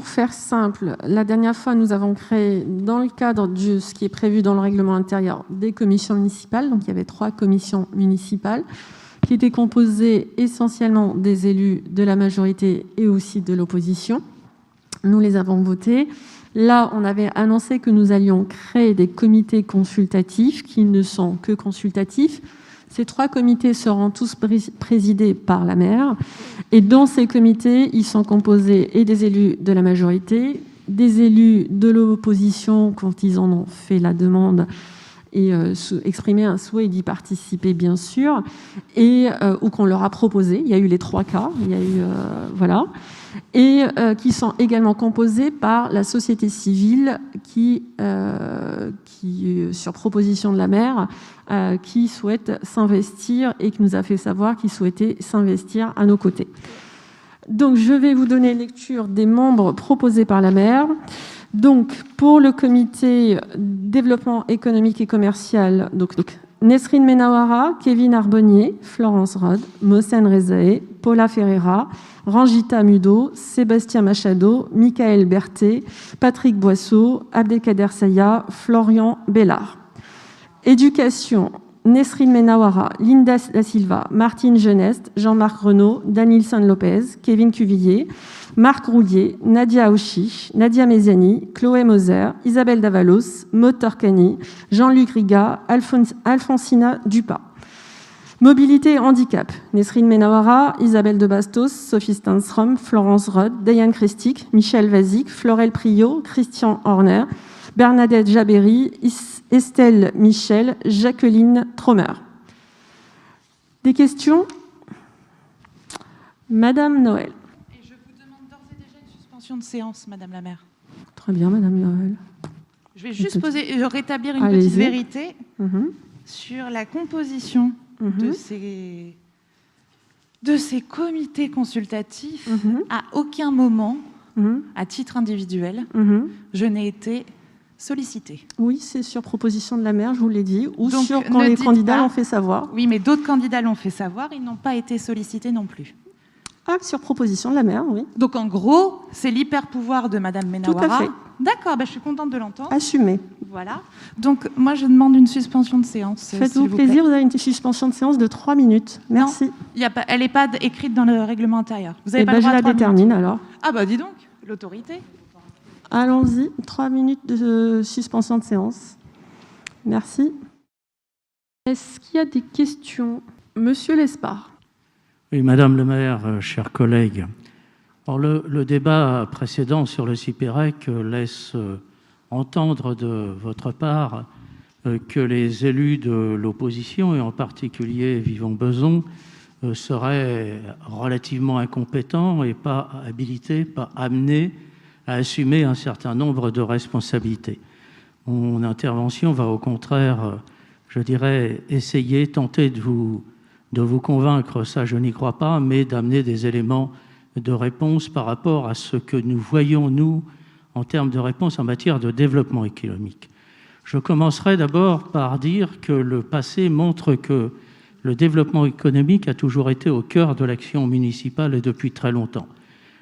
faire simple, la dernière fois, nous avons créé, dans le cadre de ce qui est prévu dans le règlement intérieur, des commissions municipales. Donc, il y avait 3 commissions municipales qui étaient composées essentiellement des élus de la majorité et aussi de l'opposition. Nous les avons votées. Là, on avait annoncé que nous allions créer des comités consultatifs qui ne sont que consultatifs. Ces 3 comités seront tous présidés par la maire. Et dans ces comités, ils sont composés et des élus de la majorité, des élus de l'opposition quand ils en ont fait la demande et exprimer un souhait d'y participer, bien sûr, et ou qu'on leur a proposé. Il y a eu les 3 cas. Il y a eu voilà. Et qui sont également composés par la société civile qui sur proposition de la maire, qui souhaite s'investir et qui nous a fait savoir qu'il souhaitait s'investir à nos côtés. Donc, je vais vous donner lecture des membres proposés par la maire. Donc, pour le comité développement économique et commercial, donc Nesrine Menawara, Kevin Arbonnier, Florence Rode, Mohsen Rezaé, Paula Ferreira, Rangita Mudo, Sébastien Machado, Michael Berthet, Patrick Boisseau, Abdelkader Saya, Florian Bellard. Éducation, Nesrine Menawara, Linda Da Silva, Martine Geneste, Jean-Marc Renaud, Danilson Lopez, Kevin Cuvillier, Marc Roulier, Nadia Auchi, Nadia Meziani, Chloé Moser, Isabelle Davalos, Maud Torcani, Jean-Luc Riga, Alfonsina Dupas. Mobilité et handicap, Nesrine Menawara, Isabelle de Bastos, Sophie Stanstrom, Florence Rode, Diane Christic, Michel Vazic, Florel Priot, Christian Horner, Bernadette Jaberi, Estelle Michel, Jacqueline Tromer. Des questions? Madame Noël. Et je vous demande d'ores et déjà une suspension de séance, Madame la maire. Très bien, Madame Noël. Je vais juste rétablir une petite vérité sur la composition de ces comités consultatifs. À aucun moment, à titre individuel, je n'ai été sollicitée. Oui, c'est sur proposition de la maire, je vous l'ai dit, ou donc, sur quand les candidats l'ont fait savoir. Oui, mais d'autres candidats l'ont fait savoir, ils n'ont pas été sollicités non plus. Ah, sur proposition de la maire, oui. Donc en gros, c'est l'hyper-pouvoir de Madame Menawara. Tout à fait. D'accord, je suis contente de l'entendre. Assumé. Voilà. Donc moi, je demande une suspension de séance. Faites-vous plaisir, vous avez une suspension de séance de 3 minutes. Merci. Non, elle n'est pas écrite dans le règlement intérieur. Vous avez pas le droit je la détermine alors. Ah bah dis donc, l'autorité. Allons-y, 3 minutes de suspension de séance. Merci. Est-ce qu'il y a des questions? Monsieur Lespard. Oui, Madame le maire, chers collègues. Alors, le débat précédent sur le CIPEREC laisse entendre de votre part que les élus de l'opposition, et en particulier Vivant Beson, seraient relativement incompétents et pas habilités, pas amenés à assumer un certain nombre de responsabilités. Mon intervention va au contraire, je dirais, essayer, tenter de vous convaincre, ça je n'y crois pas, mais d'amener des éléments de réponse par rapport à ce que nous voyons, nous, en termes de réponse en matière de développement économique. Je commencerai d'abord par dire que le passé montre que le développement économique a toujours été au cœur de l'action municipale et depuis très longtemps.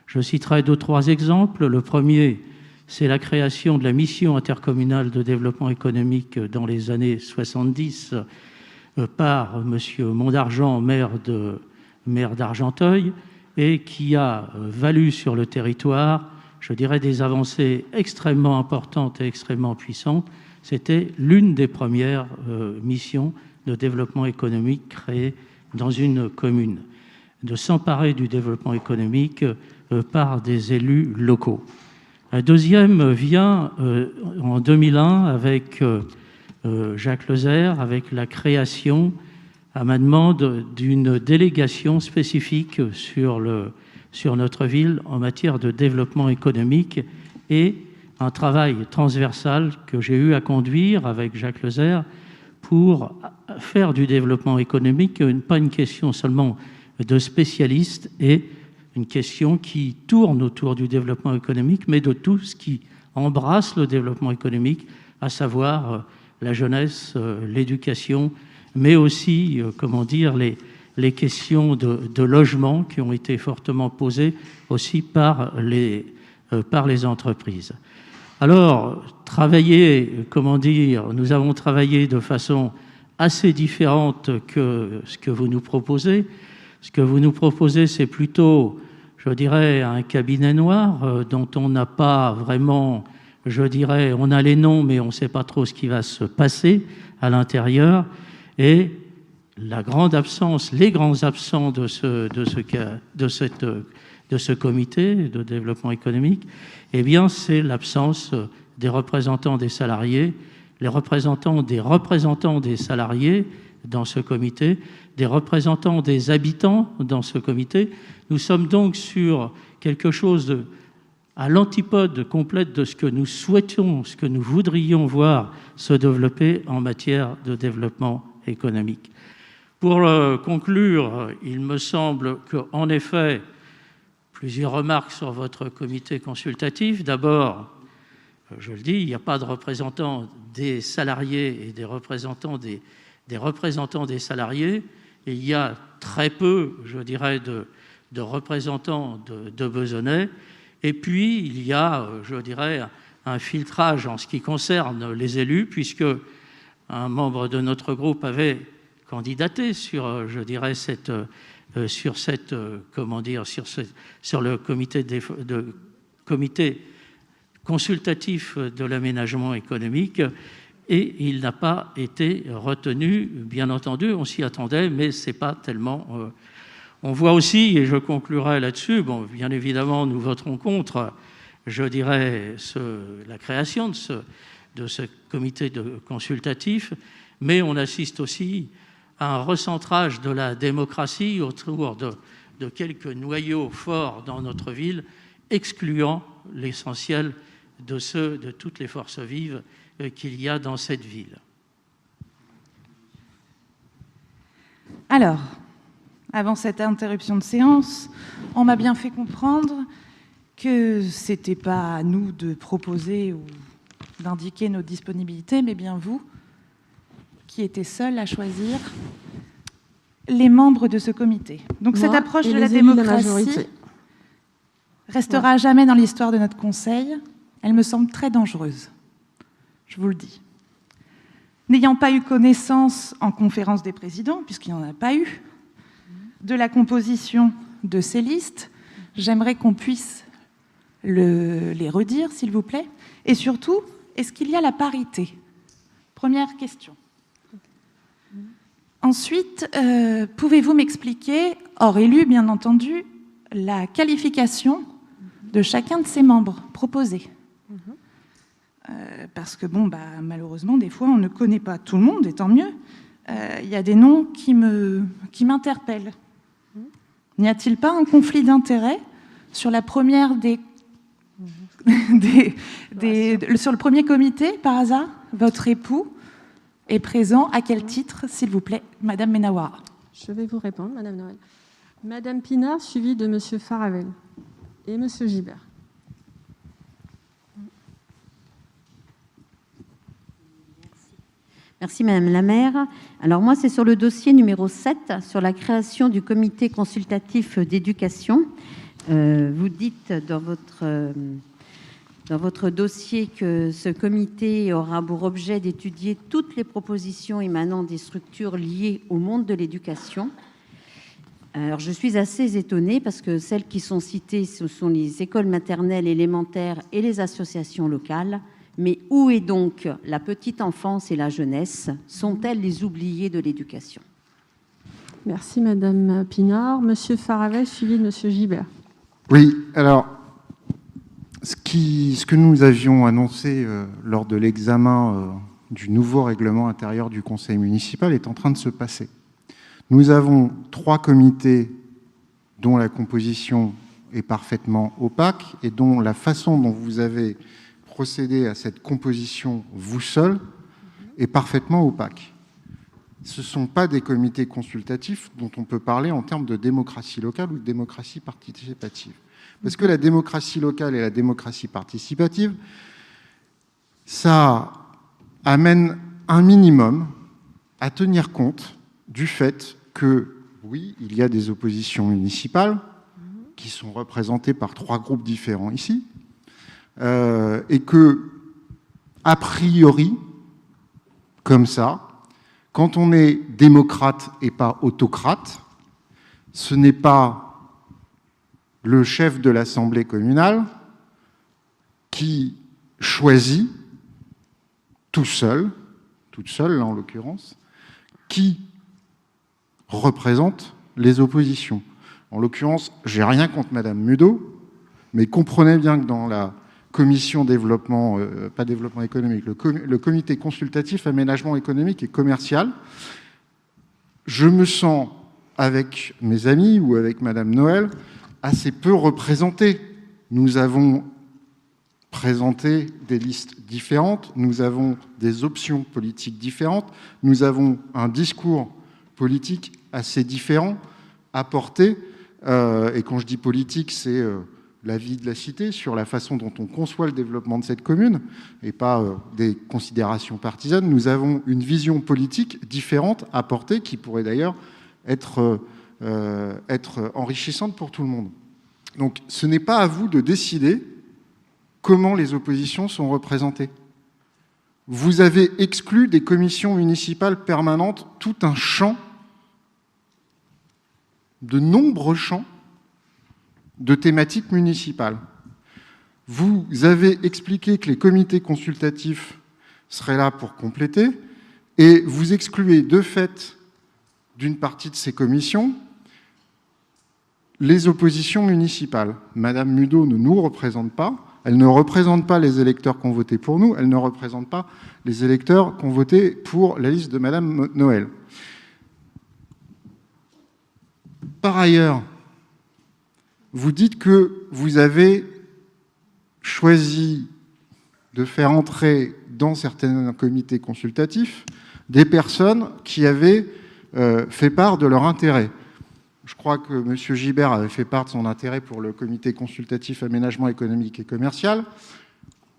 Je citerai 2-3 exemples. Le premier, c'est la création de la mission intercommunale de développement économique dans les années 70 par M. Mondargent, maire d'Argenteuil, et qui a valu sur le territoire, je dirais, des avancées extrêmement importantes et extrêmement puissantes. C'était l'une des premières missions de développement économique créée dans une commune, de s'emparer du développement économique par des élus locaux. Un deuxième vient en 2001 avec Jacques Lozère, avec la création à ma demande d'une délégation spécifique sur notre ville en matière de développement économique et un travail transversal que j'ai eu à conduire avec Jacques Lozère pour faire du développement économique pas une question seulement de spécialistes et une question qui tourne autour du développement économique, mais de tout ce qui embrasse le développement économique, à savoir la jeunesse, l'éducation, mais aussi, les questions de logement qui ont été fortement posées aussi par les par les entreprises. Alors, nous avons travaillé de façon assez différente que ce que vous nous proposez. Ce que vous nous proposez, c'est plutôt, je dirais, un cabinet noir dont on n'a pas vraiment, je dirais, on a les noms, mais on ne sait pas trop ce qui va se passer à l'intérieur. Et les grands absents de ce comité de développement économique, eh bien, c'est l'absence des représentants des salariés, les représentants des salariés dans ce comité, des représentants des habitants dans ce comité. Nous sommes donc sur quelque chose à l'antipode complète de ce que nous souhaitions, ce que nous voudrions voir se développer en matière de développement économique. Pour conclure, il me semble qu'en effet, plusieurs remarques sur votre comité consultatif. D'abord, je le dis, il n'y a pas de représentants des salariés et des représentants des salariés. Et il y a très peu, je dirais, de représentants de Besonnais. Et puis, il y a, je dirais, un filtrage en ce qui concerne les élus, puisque un membre de notre groupe avait candidaté sur, je dirais, sur le comité consultatif de l'aménagement économique, et il n'a pas été retenu. Bien entendu, on s'y attendait, mais c'est pas tellement. On voit aussi, et je conclurai là-dessus, bon, bien évidemment, nous voterons contre, je dirais, la création de ce comité consultatif, mais on assiste aussi à un recentrage de la démocratie autour de quelques noyaux forts dans notre ville, excluant l'essentiel de toutes les forces vives qu'il y a dans cette ville. Alors, avant cette interruption de séance, on m'a bien fait comprendre que ce n'était pas à nous de proposer ou d'indiquer nos disponibilités, mais bien vous, qui étiez seuls à choisir les membres de ce comité. Donc cette approche de la démocratie restera à jamais dans l'histoire de notre Conseil. Elle me semble très dangereuse, je vous le dis. N'ayant pas eu connaissance en conférence des présidents, puisqu'il n'y en a pas eu, de la composition de ces listes, j'aimerais qu'on puisse les redire, s'il vous plaît. Et surtout, est-ce qu'il y a la parité? Première question. Ensuite, pouvez-vous m'expliquer, hors élu bien entendu, la qualification de chacun de ces membres proposés? Parce que, malheureusement, des fois, on ne connaît pas tout le monde, et tant mieux. Il y a des noms qui m'interpellent. N'y a-t-il pas un conflit d'intérêts sur la première sur le premier comité, par hasard? Votre époux est présent. À quel titre, s'il vous plaît, Madame Menawara? Je vais vous répondre, Madame Noël. Madame Pinard, suivie de Monsieur Faravel et Monsieur Gibert. Merci Madame la maire. Alors moi, c'est sur le dossier numéro 7, sur la création du comité consultatif d'éducation. Vous dites dans votre dossier que ce comité aura pour objet d'étudier toutes les propositions émanant des structures liées au monde de l'éducation. Alors je suis assez étonnée parce que celles qui sont citées, ce sont les écoles maternelles, élémentaires et les associations locales. Mais où est donc la petite enfance et la jeunesse? Sont-elles les oubliées de l'éducation? Merci Madame Pinard. Monsieur Faravel, suivi de Monsieur Gibert. Oui, alors, ce que nous avions annoncé lors de l'examen du nouveau règlement intérieur du conseil municipal est en train de se passer. Nous avons 3 comités dont la composition est parfaitement opaque et dont la façon dont vous avez procéder à cette composition, vous seul, est parfaitement opaque. Ce ne sont pas des comités consultatifs dont on peut parler en termes de démocratie locale ou de démocratie participative. Parce que la démocratie locale et la démocratie participative, ça amène un minimum à tenir compte du fait que, oui, il y a des oppositions municipales qui sont représentées par 3 groupes différents ici, et que, a priori, comme ça, quand on est démocrate et pas autocrate, ce n'est pas le chef de l'Assemblée communale qui choisit tout seul, toute seule là en l'occurrence, qui représente les oppositions. En l'occurrence, j'ai rien contre Madame Mudeau, mais comprenez bien que dans la commission développement, pas développement économique, le comité consultatif aménagement économique et commercial, je me sens, avec mes amis ou avec Madame Noël, assez peu représenté. Nous avons présenté des listes différentes, nous avons des options politiques différentes, nous avons un discours politique assez différent à porter, et quand je dis politique, c'est la vie de la cité, sur la façon dont on conçoit le développement de cette commune, et pas des considérations partisanes. Nous avons une vision politique différente à porter, qui pourrait d'ailleurs être enrichissante pour tout le monde. Donc ce n'est pas à vous de décider comment les oppositions sont représentées. Vous avez exclu des commissions municipales permanentes tout un champ, de nombreux champs, de thématiques municipales. Vous avez expliqué que les comités consultatifs seraient là pour compléter, et vous excluez de fait d'une partie de ces commissions les oppositions municipales. Madame Mudeau ne nous représente pas, elle ne représente pas les électeurs qui ont voté pour nous, elle ne représente pas les électeurs qui ont voté pour la liste de Madame Noël. Par ailleurs, vous dites que vous avez choisi de faire entrer dans certains comités consultatifs des personnes qui avaient fait part de leur intérêt. Je crois que M. Gibert avait fait part de son intérêt pour le comité consultatif aménagement économique et commercial.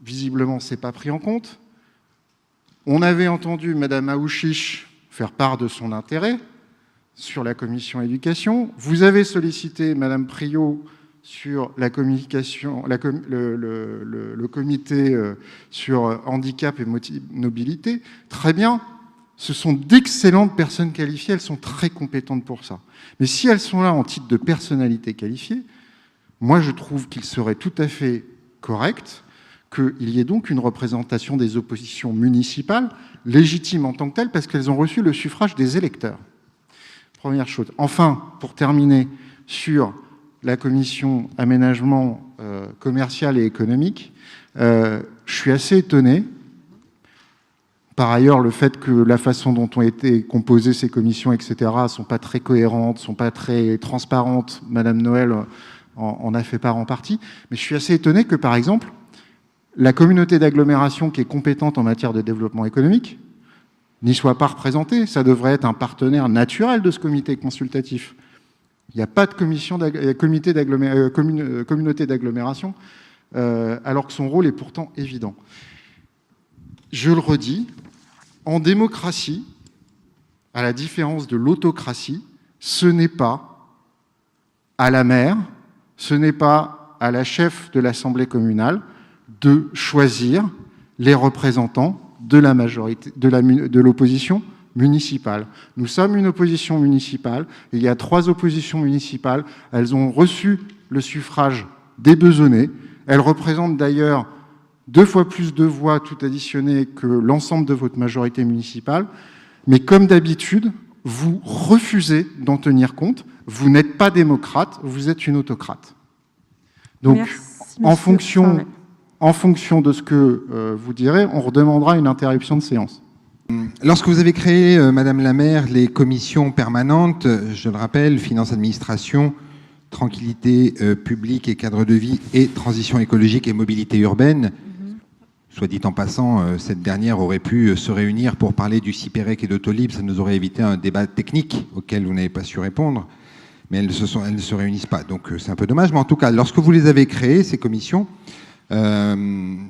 Visiblement, ce n'est pas pris en compte. On avait entendu Mme Aouchiche faire part de son intérêt sur la commission éducation. Vous avez sollicité Mme Priot sur la communication, le comité sur handicap et mobilité. Très bien, ce sont d'excellentes personnes qualifiées, elles sont très compétentes pour ça. Mais si elles sont là en titre de personnalité qualifiée, moi je trouve qu'il serait tout à fait correct qu'il y ait donc une représentation des oppositions municipales légitimes en tant que telles, parce qu'elles ont reçu le suffrage des électeurs. Première chose. Enfin, pour terminer sur la commission aménagement commercial et économique, je suis assez étonné. Par ailleurs, le fait que la façon dont ont été composées ces commissions, etc., ne sont pas très cohérentes, ne sont pas très transparentes, Madame Noël en a fait part en partie, mais je suis assez étonné que, par exemple, la communauté d'agglomération qui est compétente en matière de développement économique n'y soit pas représentée. Ça devrait être un partenaire naturel de ce comité consultatif. Il n'y a pas de communauté d'agglomération, alors que son rôle est pourtant évident. Je le redis, en démocratie, à la différence de l'autocratie, ce n'est pas à la maire, ce n'est pas à la chef de l'Assemblée communale de choisir les représentants de la majorité, de l'opposition municipale. Nous sommes une opposition municipale, et il y a 3 oppositions municipales, elles ont reçu le suffrage des besonnés, elles représentent d'ailleurs 2 fois plus de voix, tout additionné, que l'ensemble de votre majorité municipale, mais comme d'habitude, vous refusez d'en tenir compte, vous n'êtes pas démocrate, vous êtes une autocrate. Donc, merci, en fonction de ce que vous direz, on redemandera une interruption de séance. Lorsque vous avez créé, Madame la maire, les commissions permanentes, je le rappelle, finance, administration, tranquillité publique et cadre de vie et transition écologique et mobilité urbaine, soit dit en passant, cette dernière aurait pu se réunir pour parler du Cyperec et d'Autolib, ça nous aurait évité un débat technique auquel vous n'avez pas su répondre, mais elles ne se réunissent pas, donc c'est un peu dommage. Mais en tout cas, lorsque vous les avez créées, ces commissions,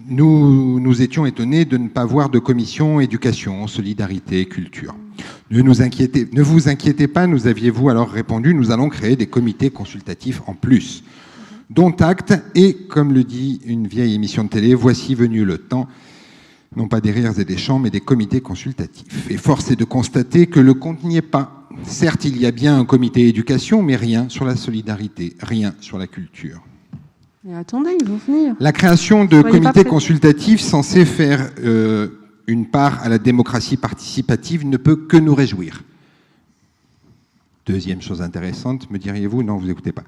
nous étions étonnés de ne pas voir de commission éducation, solidarité, culture. Ne vous inquiétez pas, nous aviez-vous alors répondu, nous allons créer des comités consultatifs en plus. Dont acte, et comme le dit une vieille émission de télé, voici venu le temps, non pas des rires et des chants, mais des comités consultatifs. Et force est de constater que le compte n'y est pas. Certes, il y a bien un comité éducation, mais rien sur la solidarité, rien sur la culture. Mais attendez, ils vont venir. La création de Soyez pas comités pressés. consultatifs censés faire une part à la démocratie participative ne peut que nous réjouir. Deuxième chose intéressante, me diriez-vous? Non, vous n'écoutez pas.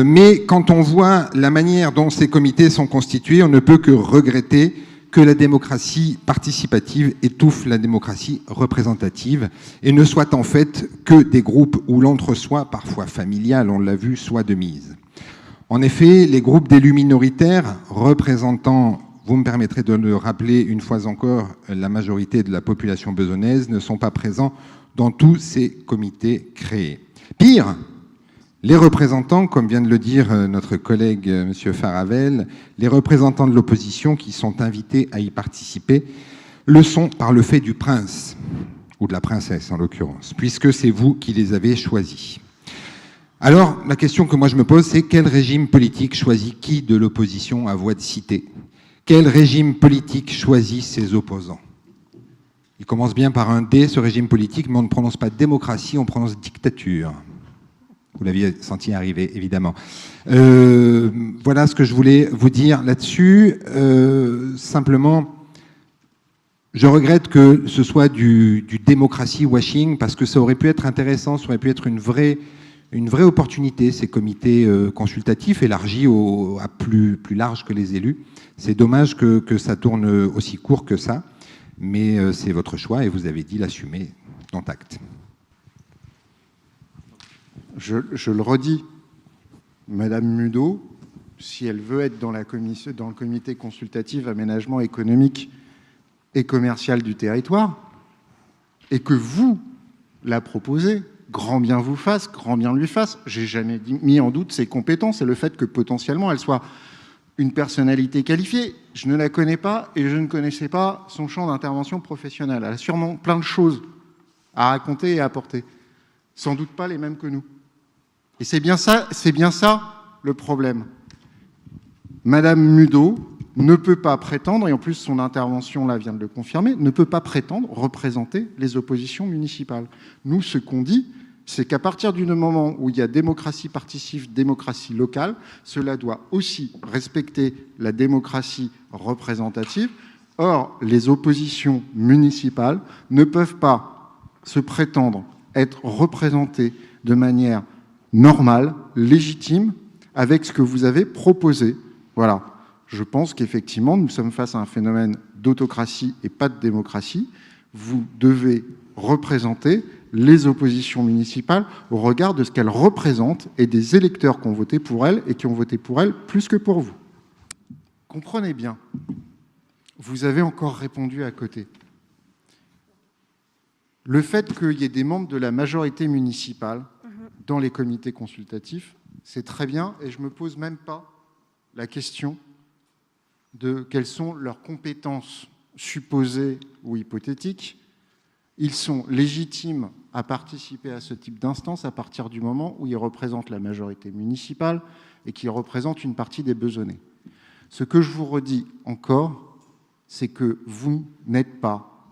Mais quand on voit la manière dont ces comités sont constitués, on ne peut que regretter que la démocratie participative étouffe la démocratie représentative et ne soit en fait que des groupes où l'entre-soi, parfois familial, on l'a vu, soit de mise. En effet, les groupes d'élus minoritaires représentant, vous me permettrez de le rappeler une fois encore, la majorité de la population besonnaise ne sont pas présents dans tous ces comités créés. Pire, les représentants, comme vient de le dire notre collègue M. Faravel, les représentants de l'opposition qui sont invités à y participer, le sont par le fait du prince, ou de la princesse en l'occurrence, puisque c'est vous qui les avez choisis. Alors, la question que moi je me pose, c'est quel régime politique choisit qui de l'opposition à voix de cité? Quel régime politique choisit ses opposants? Il commence bien par un D, ce régime politique, mais on ne prononce pas démocratie, on prononce dictature. Vous l'aviez senti arriver, évidemment. Voilà ce que je voulais vous dire là-dessus. Simplement, je regrette que ce soit du démocratie washing, parce que ça aurait pu être intéressant, ça aurait pu être une vraie opportunité, ces comités consultatifs élargis à plus large que les élus. C'est dommage que ça tourne aussi court que ça, mais c'est votre choix et vous avez dit l'assumer, dont acte. Je le redis, Madame Mudeau, si elle veut être dans le comité consultatif aménagement économique et commercial du territoire, et que vous la proposez, grand bien vous fasse, grand bien lui fasse. J'ai jamais mis en doute ses compétences et le fait que potentiellement elle soit une personnalité qualifiée. Je ne la connais pas et je ne connaissais pas son champ d'intervention professionnelle. Elle a sûrement plein de choses à raconter et à apporter. Sans doute pas les mêmes que nous. Et c'est bien ça le problème. Madame Mudeau ne peut pas prétendre, et en plus son intervention là vient de le confirmer, ne peut pas prétendre représenter les oppositions municipales. Nous, ce qu'on dit, c'est qu'à partir du moment où il y a démocratie participative, démocratie locale, cela doit aussi respecter la démocratie représentative. Or, les oppositions municipales ne peuvent pas se prétendre être représentées de manière normale, légitime, avec ce que vous avez proposé. Voilà. Je pense qu'effectivement, nous sommes face à un phénomène d'autocratie et pas de démocratie. Vous devez représenter les oppositions municipales au regard de ce qu'elles représentent et des électeurs qui ont voté pour elles et qui ont voté pour elles plus que pour vous. Comprenez bien, vous avez encore répondu à côté. Le fait qu'il y ait des membres de la majorité municipale dans les comités consultatifs, c'est très bien et je ne me pose même pas la question de quelles sont leurs compétences supposées ou hypothétiques. Ils sont légitimes à participer à ce type d'instance à partir du moment où ils représentent la majorité municipale et qu'ils représentent une partie des besonnais. Ce que je vous redis encore, c'est que vous n'êtes pas,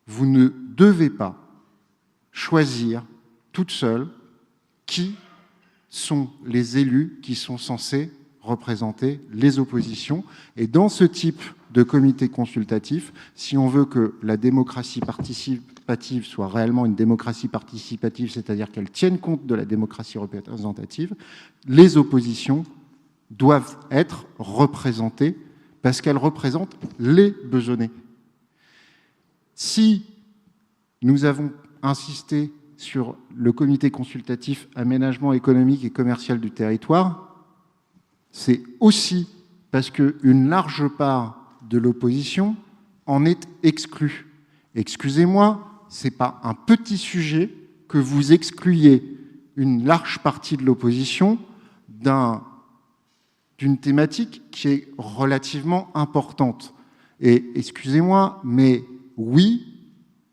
vous ne devez pas choisir toute seule qui sont les élus qui sont censés représenter les oppositions. Et dans ce type de comité consultatif, si on veut que la démocratie participative soit réellement une démocratie participative, c'est-à-dire qu'elle tienne compte de la démocratie représentative, les oppositions doivent être représentées parce qu'elles représentent les besonnais. Si nous avons insisté sur le comité consultatif aménagement économique et commercial du territoire, c'est aussi parce qu'une large part de l'opposition en est exclue. Excusez-moi, ce n'est pas un petit sujet que vous excluiez une large partie de l'opposition d'une thématique qui est relativement importante. Et excusez-moi, mais oui,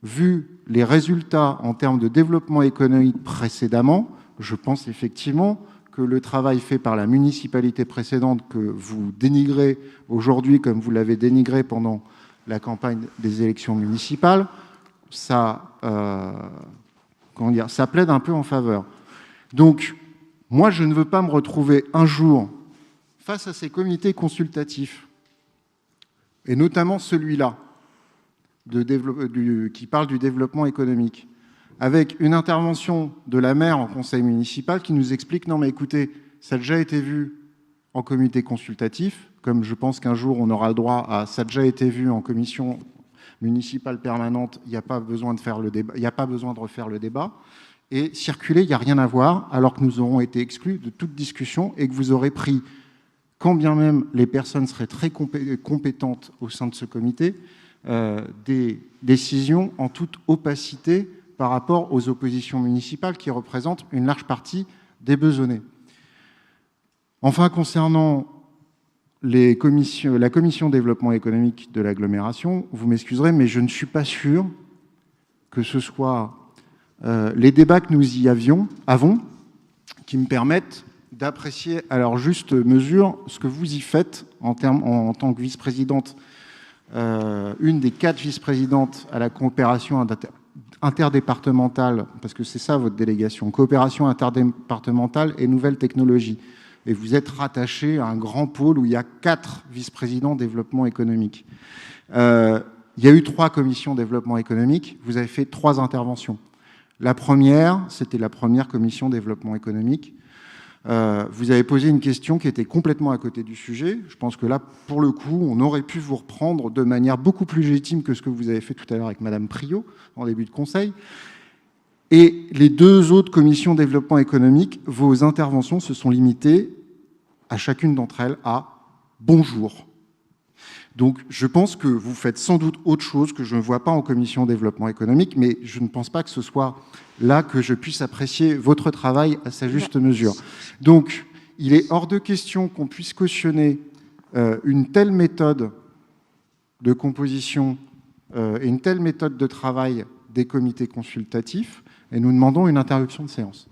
vu les résultats en termes de développement économique précédemment, je pense effectivement que le travail fait par la municipalité précédente, que vous dénigrez aujourd'hui comme vous l'avez dénigré pendant la campagne des élections municipales, ça plaide un peu en faveur. Donc, moi, je ne veux pas me retrouver un jour face à ces comités consultatifs, et notamment celui-là, qui parle du développement économique, avec une intervention de la maire en conseil municipal qui nous explique « Non, mais écoutez, ça a déjà été vu en comité consultatif, comme je pense qu'un jour on aura le droit à ça a déjà été vu en commission municipale permanente, il n'y a pas besoin de faire le débat, il n'y a pas besoin de refaire le débat, et circuler, il n'y a rien à voir, alors que nous aurons été exclus de toute discussion et que vous aurez pris, quand bien même les personnes seraient très compétentes au sein de ce comité, des décisions en toute opacité par rapport aux oppositions municipales qui représentent une large partie des besonnés. Enfin, concernant la commission développement économique de l'agglomération, vous m'excuserez, mais je ne suis pas sûr que ce soit les débats que nous y avons qui me permettent d'apprécier à leur juste mesure ce que vous y faites en tant que vice-présidente, une des 4 vice-présidentes à la coopération interdépartementale, parce que c'est ça votre délégation, coopération interdépartementale et nouvelles technologies. Et vous êtes rattaché à un grand pôle où il y a 4 vice-présidents développement économique. Il y a eu 3 commissions développement économique, vous avez fait 3 interventions. La première, c'était la première commission développement économique. Vous avez posé une question qui était complètement à côté du sujet. Je pense que là, pour le coup, on aurait pu vous reprendre de manière beaucoup plus légitime que ce que vous avez fait tout à l'heure avec Madame Priot, en début de conseil. Et les 2 autres commissions développement économique, vos interventions se sont limitées, à chacune d'entre elles, à « bonjour ». Donc, je pense que vous faites sans doute autre chose que je ne vois pas en commission développement économique, mais je ne pense pas que ce soit là que je puisse apprécier votre travail à sa juste mesure. Donc, il est hors de question qu'on puisse cautionner une telle méthode de composition et une telle méthode de travail des comités consultatifs, et nous demandons une interruption de séance.